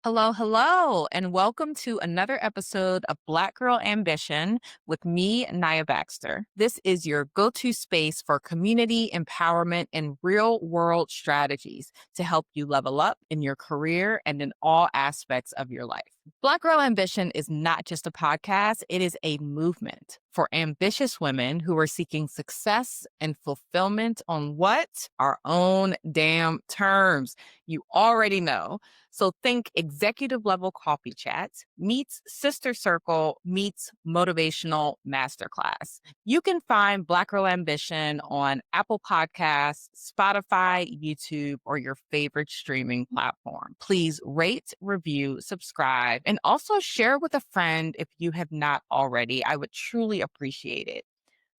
Hello, hello, and welcome to another episode of Black Girl Ambition with me, Naya Baxter. This is your go to space for community empowerment and real world strategies to help you level up in your career and in all aspects of your life. Black Girl Ambition is not just a podcast, it is a movement for ambitious women who are seeking success and fulfillment on what? Our own damn terms. You already know. So think executive level coffee chats meets sister circle meets motivational masterclass. You can find Black Girl Ambition on Apple Podcasts, Spotify, YouTube, or your favorite streaming platform. Please rate, review, subscribe, and also share with a friend if you have not already. I would truly appreciate it.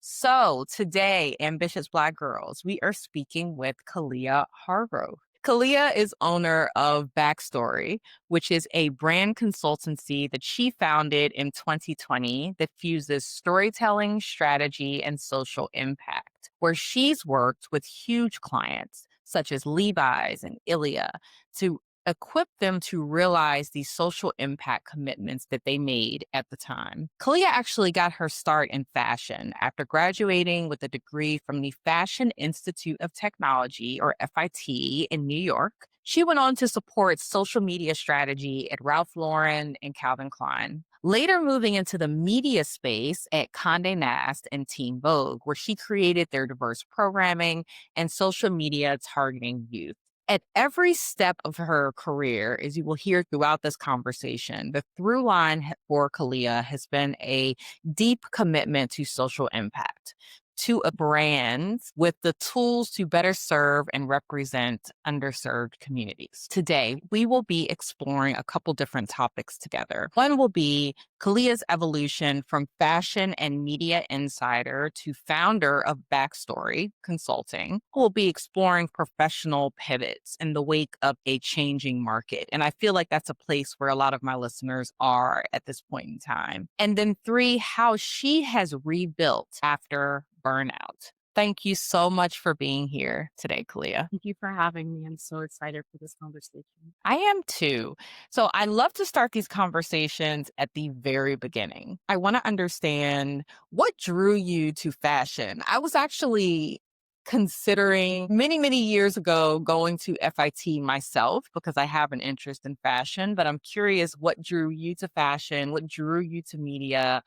So today, Ambitious Black Girls, we are speaking with Callia Hargrove. Callia is owner of Backstory, which is a brand consultancy that she founded in 2020 that fuses storytelling, strategy, and social impact, where she's worked with huge clients such as Levi's and Ilia to equip them to realize these social impact commitments that they made at the time. Kalia actually got her start in fashion after graduating with a degree from the Fashion Institute of Technology, or FIT, in New York. She went on to support social media strategy at Ralph Lauren and Calvin Klein. Later moving into the media space at Condé Nast and Teen Vogue, where she created their diverse programming and social media targeting youth. At every step of her career, as you will hear throughout this conversation, the through line for Kalia has been a deep commitment to social impact, to a brand with the tools to better serve and represent underserved communities. Today, we will be exploring a couple different topics together. One will be Kalia's evolution from fashion and media insider to founder of Backstory Consulting. We'll be exploring professional pivots in the wake of a changing market. And I feel like that's a place where a lot of my listeners are at this point in time. And then three, how she has rebuilt after burnout. Thank you so much for being here today, Kalia. Thank you for having me. I'm so excited for this conversation. I am too. So I love to start these conversations at the very beginning. I want to understand what drew you to fashion. I was actually considering many years ago going to FIT myself because I have an interest in fashion, but I'm curious what drew you to fashion, what drew you to media.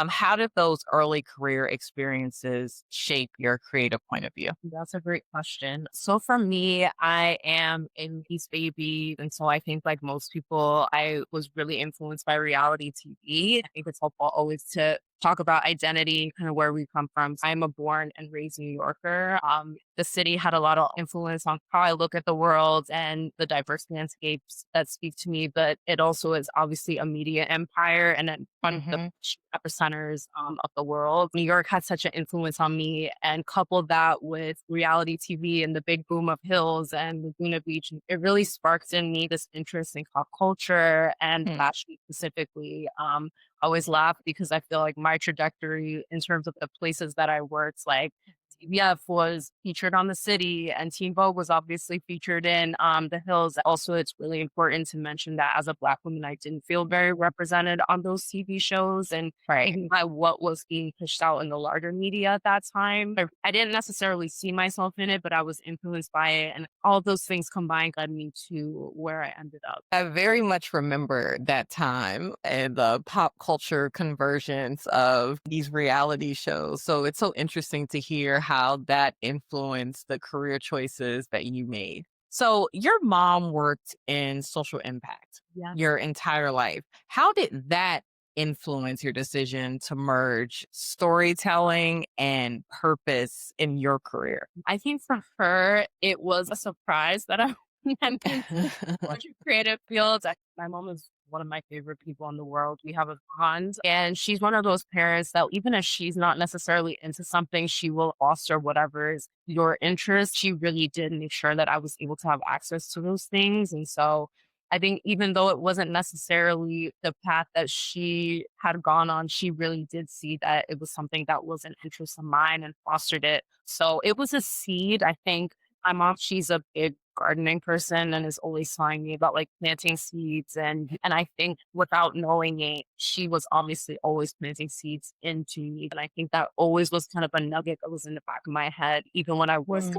How did those early career experiences shape your creative point of view? That's a great question. So for me, I am a 90s baby. And so I think like most people, I was really influenced by reality TV. I think it's helpful always to talk about identity, kind of where we come from. I'm a born and raised New Yorker. The city had a lot of influence on how I look at the world and the diverse landscapes that speak to me, but it also is obviously a media empire and then one of the epicenters of the world. New York had such an influence on me, and coupled that with reality TV and the big boom of Hills and Laguna Beach, it really sparked in me this interest in pop culture and Mm. fashion specifically. I always laugh because I feel like my trajectory in terms of the places that I worked, like TVF was featured on The City and Teen Vogue was obviously featured in The Hills. Also, it's really important to mention that as a Black woman, I didn't feel very represented on those TV shows and Right. even by what was being pushed out in the larger media at that time. I didn't necessarily see myself in it, but I was influenced by it. And all those things combined led me to where I ended up. I very much remember that time and the pop culture conversions of these reality shows. So it's so interesting to hear how that influenced the career choices that you made. So your mom worked in social impact Yeah. your entire life. How did that influence your decision to merge storytelling and purpose in your career? I think for her, it was a surprise that I went into such a creative fields. My mom is one of my favorite people in the world. We have a bond, and she's one of those parents that even if she's not necessarily into something, she will foster whatever is your interest. She really did make sure that I was able to have access to those things. And so I think even though it wasn't necessarily the path that she had gone on, she really did see that it was something that was an interest of mine and fostered it. So it was a seed. I think my mom, she's a big gardening person and is always telling me about like planting seeds and I think without knowing it, she was obviously always planting seeds into me. And I think that always was kind of a nugget that was in the back of my head, even when I was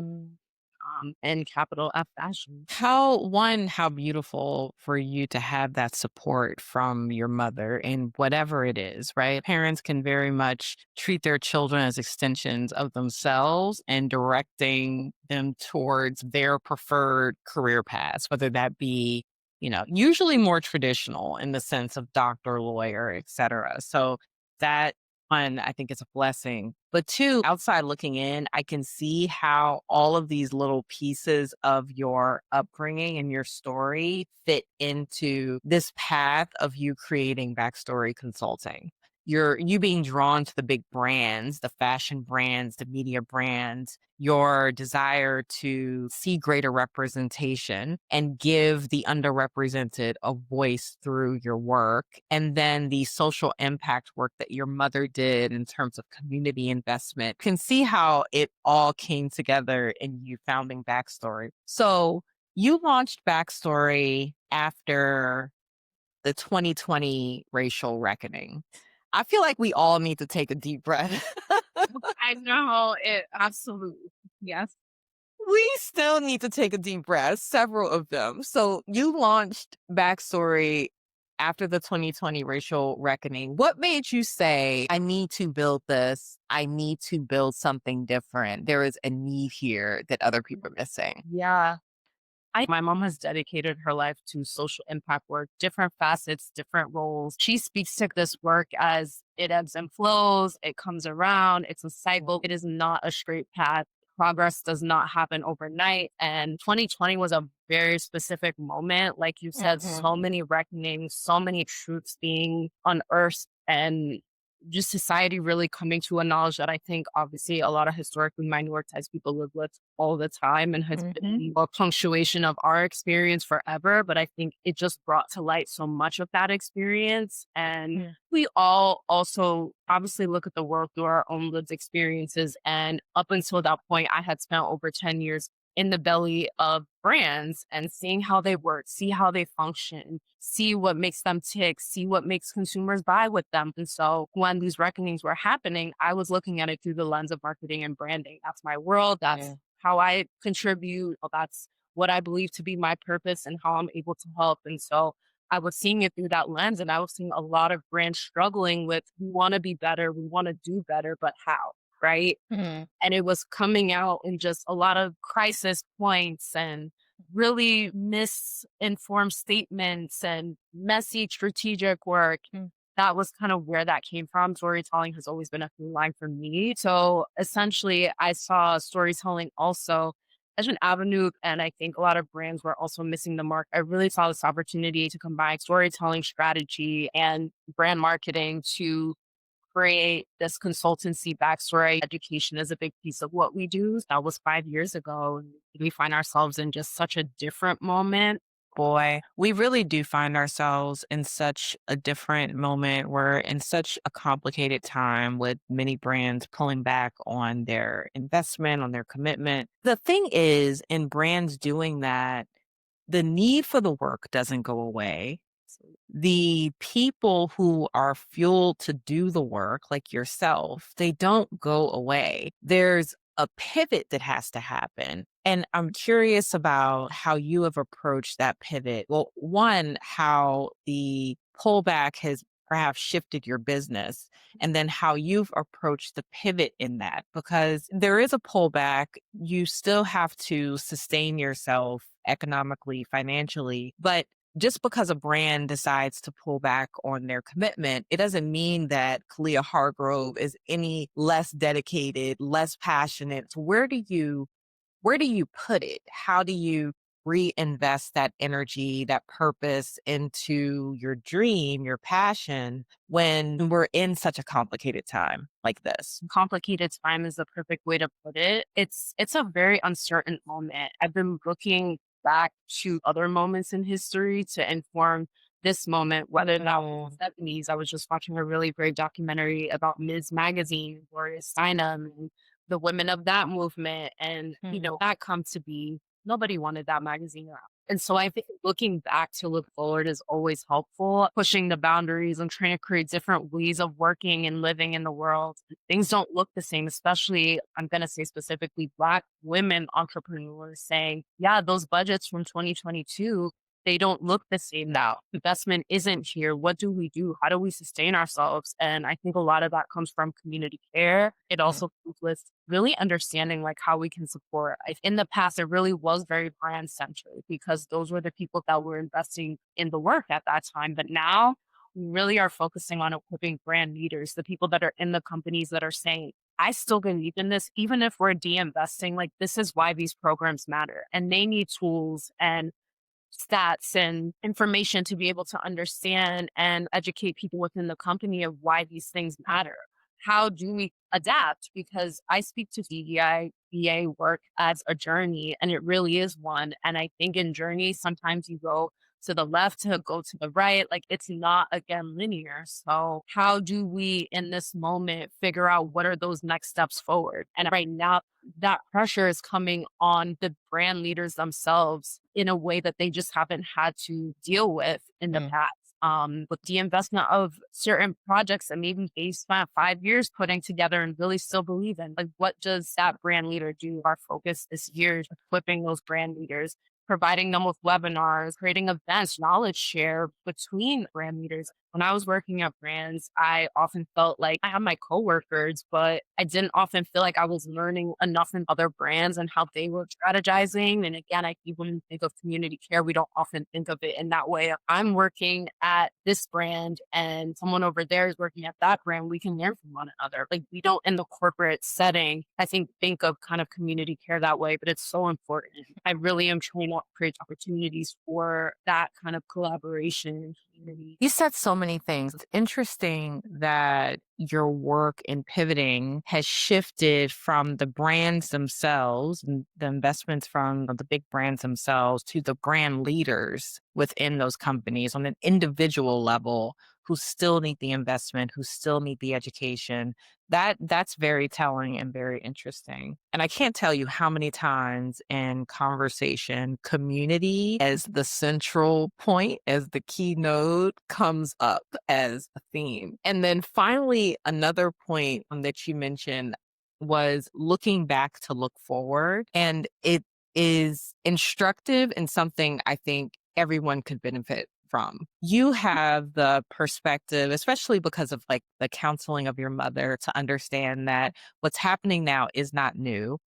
Mm. in capital F fashion. How beautiful for you to have that support from your mother in whatever it is, right? Parents can very much treat their children as extensions of themselves and directing them towards their preferred career paths, whether that be, usually more traditional in the sense of doctor, lawyer, et cetera. So that one, I think it's a blessing. But two, outside looking in, I can see how all of these little pieces of your upbringing and your story fit into this path of you creating backstory consulting. You being drawn to the big brands, the fashion brands, the media brands, your desire to see greater representation and give the underrepresented a voice through your work. And then the social impact work that your mother did in terms of community investment. You can see how it all came together in you founding Backstory. So you launched Backstory after the 2020 racial reckoning. I feel like we all need to take a deep breath. I know it absolutely. Yes. We still need to take a deep breath, several of them. So you launched Backstory after the 2020 racial reckoning. What made you say, I need to build this? I need to build something different. There is a need here that other people are missing. Yeah. My mom has dedicated her life to social impact work, different facets, different roles. She speaks to this work as it ebbs and flows, it comes around, it's a cycle. It is not a straight path. Progress does not happen overnight. And 2020 was a very specific moment. Like you said, Mhm. so many reckonings, so many truths being unearthed and just society really coming to a knowledge that I think obviously a lot of historically minoritized people live with all the time and has Mhm. been a punctuation of our experience forever. But I think it just brought to light so much of that experience. And Yeah. we all also obviously look at the world through our own lived experiences. And up until that point, I had spent over 10 years in the belly of brands and seeing how they work, see how they function, see what makes them tick, see what makes consumers buy with them. And so when these reckonings were happening, I was looking at it through the lens of marketing and branding. That's my world. That's Yeah. how I contribute. That's what I believe to be my purpose and how I'm able to help. And so I was seeing it through that lens and I was seeing a lot of brands struggling with we want to be better, we want to do better, but how? Right. Mhm. And it was coming out in just a lot of crisis points and really misinformed statements and messy strategic work. Mm. That was kind of where that came from. Storytelling has always been a through line for me. So essentially, I saw storytelling also as an avenue. And I think a lot of brands were also missing the mark. I really saw this opportunity to combine storytelling strategy and brand marketing to create this consultancy backstory. Education is a big piece of what we do. That was 5 years ago. And we find ourselves in just such a different moment. Boy, we really do find ourselves in such a different moment. We're in such a complicated time with many brands pulling back on their investment, on their commitment. The thing is, in brands doing that, the need for the work doesn't go away. The people who are fueled to do the work, like yourself, they don't go away. There's a pivot that has to happen. And I'm curious about how you have approached that pivot. Well, one, how the pullback has perhaps shifted your business, and then how you've approached the pivot in that. Because there is a pullback, you still have to sustain yourself economically, financially, but just because a brand decides to pull back on their commitment, it doesn't mean that Callia Hargrove is any less dedicated, less passionate. So where do you put it? How do you reinvest that energy, that purpose into your dream, your passion when we're in such a complicated time like this? Complicated time is the perfect way to put it. It's a very uncertain moment. I've been looking back to other moments in history to inform this moment, whether that was Mm, the 70s. I was just watching a really great documentary about Ms. Magazine, Gloria Steinem, and the women of that movement, and mm, that come to be. Nobody wanted that magazine around. And so I think looking back to look forward is always helpful, pushing the boundaries and trying to create different ways of working and living in the world. Things don't look the same, especially, I'm going to say specifically, Black women entrepreneurs saying, yeah, those budgets from 2022, they don't look the same now. Investment isn't here. What do we do? How do we sustain ourselves? And I think a lot of that comes from community care. It Mm. also comes with really understanding like how we can support. In the past, it really was very brand centered because those were the people that were investing in the work at that time. But now we really are focusing on equipping brand leaders, the people that are in the companies that are saying, I still believe in this, even if we're de-investing, like this is why these programs matter. And they need tools and stats and information to be able to understand and educate people within the company of why these things matter. How do we adapt? Because I speak to DEI work as a journey, and it really is one. And I think in journey, sometimes you go to the left to go to the right. Like it's not again linear. So how do we in this moment figure out what are those next steps forward? And right now that pressure is coming on the brand leaders themselves in a way that they just haven't had to deal with in the Mm. past. With the investment of certain projects that maybe they spent 5 years putting together and really still believe in. Like, what does that brand leader do? Our focus this year is equipping those brand leaders, providing them with webinars, creating events, knowledge share between brand leaders. When I was working at brands, I often felt like I had my coworkers, but I didn't often feel like I was learning enough in other brands and how they were strategizing. And again, I think when we think of community care, we don't often think of it in that way. I'm working at this brand and someone over there is working at that brand. We can learn from one another. Like we don't in the corporate setting, I think of kind of community care that way, but it's so important. I really am trying to create opportunities for that kind of collaboration and community. You said so many things. It's interesting that your work in pivoting has shifted from the brands themselves, and the investments from the big brands themselves to the brand leaders within those companies on an individual level who still need the investment, who still need the education. That's very telling and very interesting. And I can't tell you how many times in conversation, community as the central point, as the keynote comes up as a theme. And then finally, another point that you mentioned was looking back to look forward. And it is instructive and something I think everyone could benefit from. You have the perspective, especially because of like the counseling of your mother, to understand that what's happening now is not new.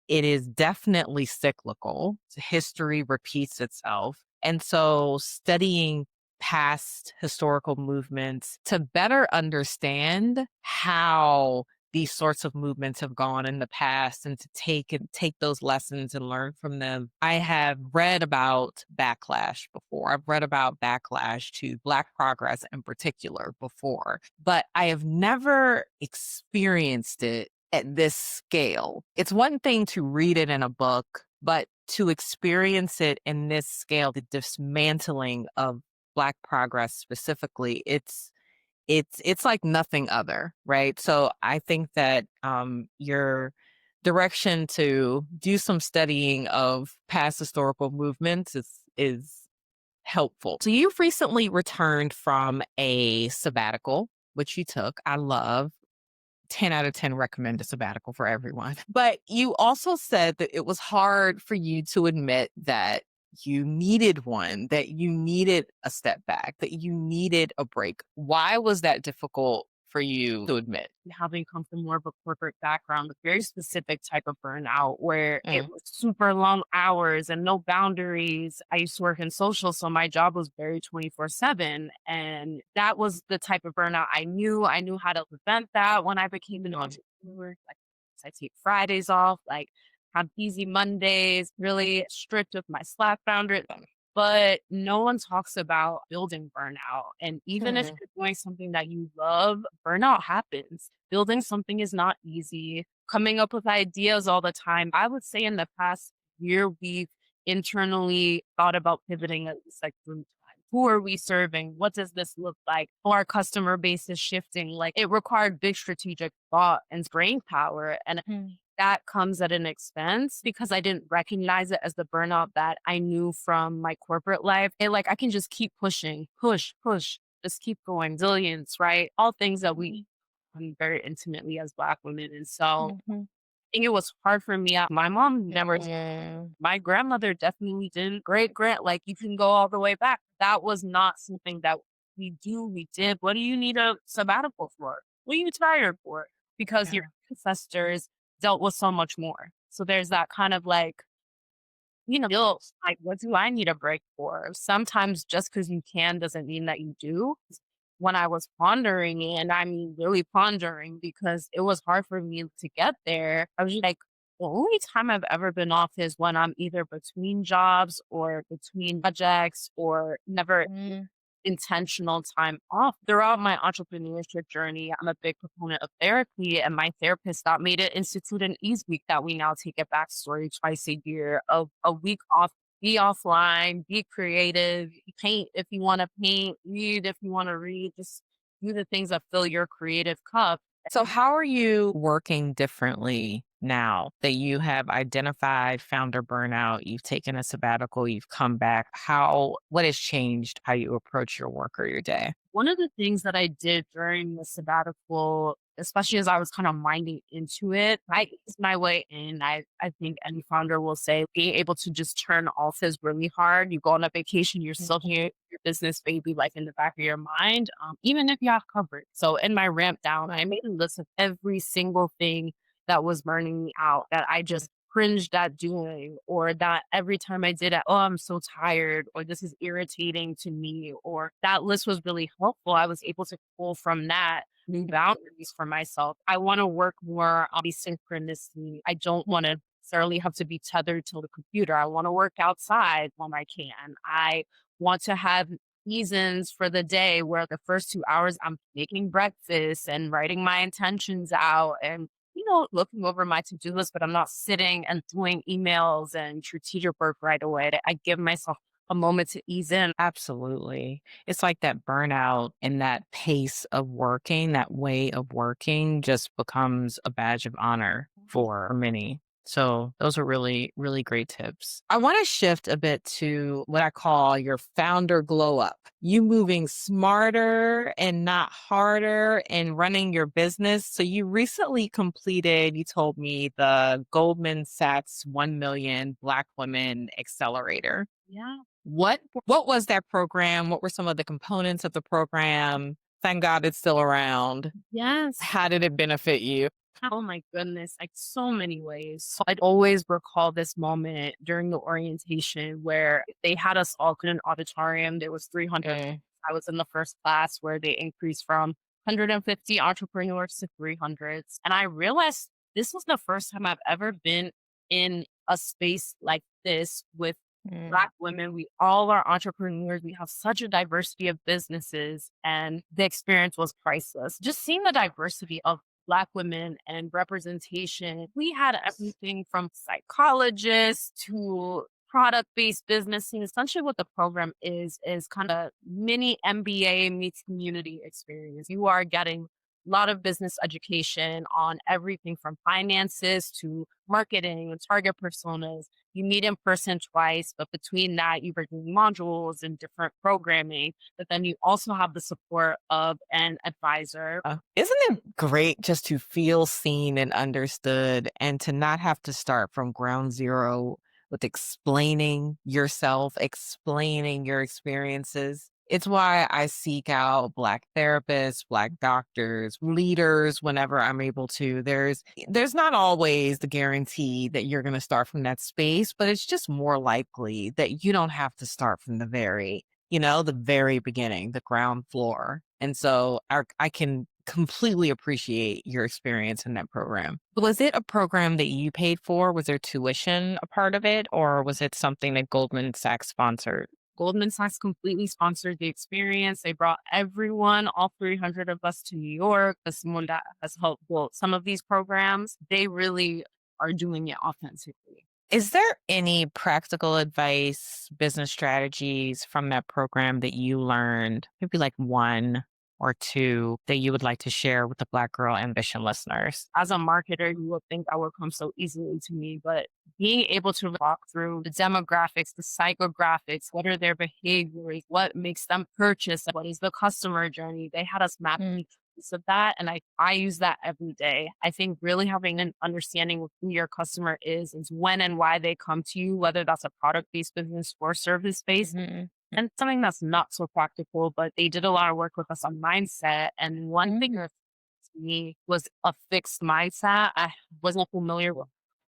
It is definitely cyclical. History repeats itself. And so studying past historical movements to better understand how these sorts of movements have gone in the past and to take those lessons and learn from them. I have read about backlash before. I've read about backlash to Black progress in particular before, but I have never experienced it at this scale. It's one thing to read it in a book, but to experience it in this scale, the dismantling of Black progress specifically, it's like nothing other, right? So I think that your direction to do some studying of past historical movements is helpful. So you've recently returned from a sabbatical, which you took. I love. 10 out of 10 recommend a sabbatical for everyone. But you also said that it was hard for you to admit that you needed one, that you needed a step back, that you needed a break. Why was that difficult for you to admit? Having come from more of a corporate background with very specific type of burnout where it Mm. was super long hours and no boundaries. I used to work in social, so my job was very 24/7. And that was the type of burnout I knew how to prevent that when I became an entrepreneur. Like I take Fridays off, like have easy Mondays, really strict with my Slack boundary. But no one talks about building burnout. And even if Mm. you're doing something that you love, burnout happens. Building something is not easy. Coming up with ideas all the time. I would say in the past year, we've internally thought about pivoting at least like 3 times. Who are we serving? What does this look like? Our customer base is shifting. Like it required big strategic thought and brain power. And Mm. that comes at an expense because I didn't recognize it as the burnout that I knew from my corporate life. And like I can just keep pushing, push, just keep going, zillions, right? All things that we very intimately as Black women. And so Mhm. think it was hard for me. My mom never, Yeah. my grandmother definitely didn't. Great grand, like you can go all the way back. That was not something that we did. What do you need a sabbatical for? What are you tired for? Because your Yeah. ancestors dealt with so much more. So there's that kind of like, guilt. Like, what do I need a break for? Sometimes just because you can doesn't mean that you do. When I was pondering, and I mean really pondering, because it was hard for me to get there, I was just like, the only time I've ever been off is when I'm either between jobs or between projects or never Mm. intentional time off. Throughout my entrepreneurship journey, I'm a big proponent of therapy, and my therapist got me to institute an ease week that we now take a backstory twice a year of a week off. Be offline, be creative, paint if you want to paint, read if you want to read, just do the things that fill your creative cup. So, how are you working differently now that you have identified founder burnout? You've taken a sabbatical, you've come back. What has changed how you approach your work or your day? One of the things that I did during the sabbatical, especially as I was kind of minding into it, I eased my way in. I think any founder will say being able to just turn off is really hard. You go on a vacation, you're still here, your business baby, like in the back of your mind, even if you have coverage. So in my ramp down, I made a list of every single thing that was burning me out that I just cringed at doing, or that every time I did it, oh, I'm so tired, or this is irritating to me, or that list was really helpful. I was able to pull from that new boundaries for myself. I want to work more on asynchronously. I don't want to necessarily have to be tethered to the computer. I want to work outside when I can. I want to have seasons for the day where the first 2 hours I'm making breakfast and writing my intentions out and looking over my to-do list, but I'm not sitting and doing emails and strategic work right away. I give myself a moment to ease in. Absolutely. It's like that burnout and that pace of working, that way of working just becomes a badge of honor for many. So those are really, really great tips. I want to shift a bit to what I call your founder glow up. You moving smarter and not harder and running your business. So you recently completed, you told me, the Goldman Sachs 1 million Black women Accelerator. Yeah. What was that program? What were some of the components of the program? Thank God it's still around. Yes. How did it benefit you? Oh my goodness, like so many ways. So I'd always recall this moment during the orientation where they had us all in an auditorium. There was 300. Okay. I was in the first class where they increased from 150 entrepreneurs to 300s. And I realized this was the first time I've ever been in a space like this with Mm. Black women. We all are entrepreneurs. We have such a diversity of businesses, and the experience was priceless. Just seeing the diversity of Black women and representation. We had everything from psychologists to product-based business. Essentially what the program is kind of mini MBA meets community experience. You are getting a lot of business education on everything from finances to marketing and target personas. You meet in person twice, but between that, you are doing modules and different programming. But then you also have the support of an advisor. Isn't it great just to feel seen and understood and to not have to start from ground zero with explaining yourself, explaining your experiences? It's why I seek out Black therapists, Black doctors, leaders whenever I'm able to. There's not always the guarantee that you're going to start from that space, but it's just more likely that you don't have to start from the very beginning, the ground floor. And so I can completely appreciate your experience in that program. Was it a program that you paid for? Was there tuition a part of it, or was it something that Goldman Sachs sponsored? Goldman Sachs completely sponsored the experience. They brought everyone, all 300 of us to New York. As someone that has helped build some of these programs, they really are doing it authentically. Is there any practical advice, business strategies from that program that you learned, maybe like one or two that you would like to share with the Black Girl Ambition listeners? As a marketer, you would think that would come so easily to me, but being able to walk through the demographics, the psychographics, what are their behaviors, what makes them purchase, what is the customer journey, they had us map Mm, each piece of that. And I use that every day. I think really having an understanding of who your customer is when and why they come to you, whether that's a product based business or service based. mhm, And something that's not so practical, but they did a lot of work with us on mindset. And one thing mm, that to me was a fixed mindset. I wasn't familiar with,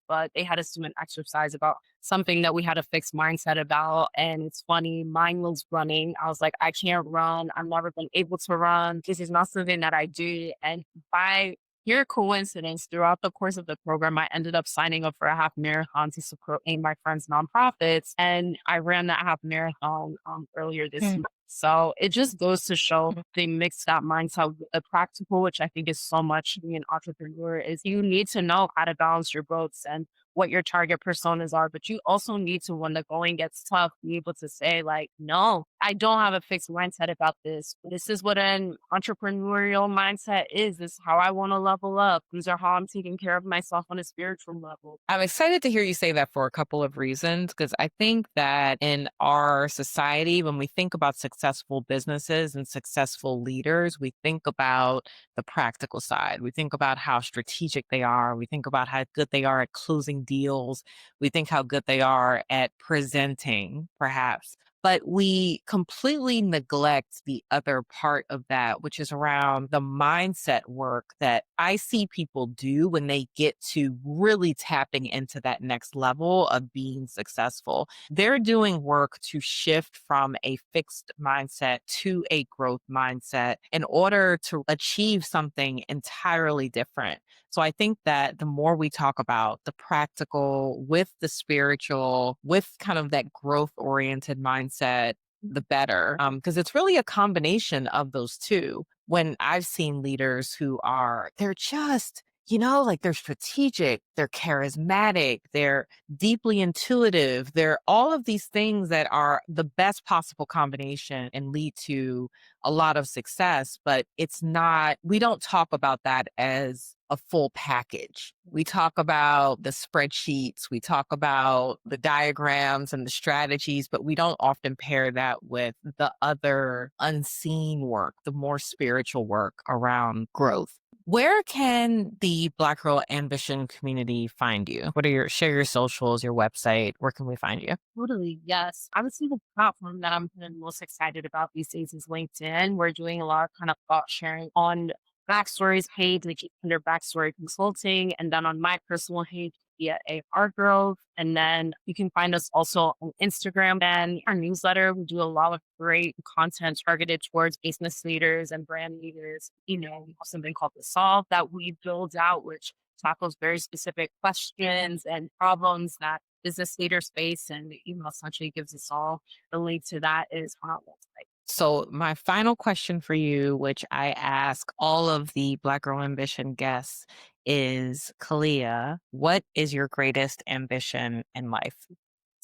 but they had us do an exercise about something that we had a fixed mindset about. And it's funny, mine was running. I was like, I can't run. I've never been able to run. This is not something that I do. And by pure coincidence, throughout the course of the program, I ended up signing up for a half marathon to support a my friends' nonprofits. And I ran that half marathon earlier this mm, year. So it just goes to show mm. they mix that mindset with the practical, which I think is so much being an entrepreneur is you need to know how to balance your boats and what your target personas are, but you also need to, when the going gets tough, be able to say like, no, I don't have a fixed mindset about this. This is what an entrepreneurial mindset is. This is how I want to level up. These are how I'm taking care of myself on a spiritual level. I'm excited to hear you say that for a couple of reasons, because I think that in our society, when we think about successful businesses and successful leaders, we think about the practical side. We think about how strategic they are. We think about how good they are at closing deals. We think how good they are at presenting, perhaps. But we completely neglect the other part of that, which is around the mindset work that I see people do when they get to really tapping into that next level of being successful. They're doing work to shift from a fixed mindset to a growth mindset in order to achieve something entirely different. So I think that the more we talk about the practical with the spiritual, with kind of that growth oriented mindset, the better. Because it's really a combination of those two. When I've seen leaders who are, they're just, like they're strategic, they're charismatic, they're deeply intuitive, they're all of these things that are the best possible combination and lead to a lot of success. But it's not, we don't talk about that as a full package. We talk about the spreadsheets, we talk about the diagrams and the strategies, but we don't often pair that with the other unseen work, the more spiritual work around growth. Where can the Black Girl Ambition community find you? What are share your socials, your website? Where can we find you? Totally. Yes. I would say the platform that I'm kind of most excited about these days is LinkedIn. We're doing a lot of kind of thought sharing on backstories page, like under backstory consulting, and then on my personal page via a Hargrove. And then you can find us also on Instagram and our newsletter. We do a lot of great content targeted towards business leaders and brand leaders. We have something called the Solve that we build out, which tackles very specific questions and problems that business leaders face. And the email essentially gives us all the link to that is on our website. So, my final question for you, which I ask all of the Black Girl Ambition guests, is Kalia, what is your greatest ambition in life?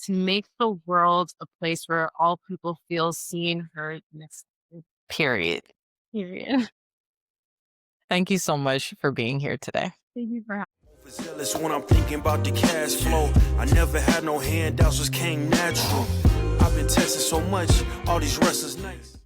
To make the world a place where all people feel seen, heard, and accepted. Period. Period. Thank you so much for being here today. Thank you for Overzealous when I'm thinking about the cash flow. I never had no handouts, just came natural. I've been testing so much, all these wrestlers nice.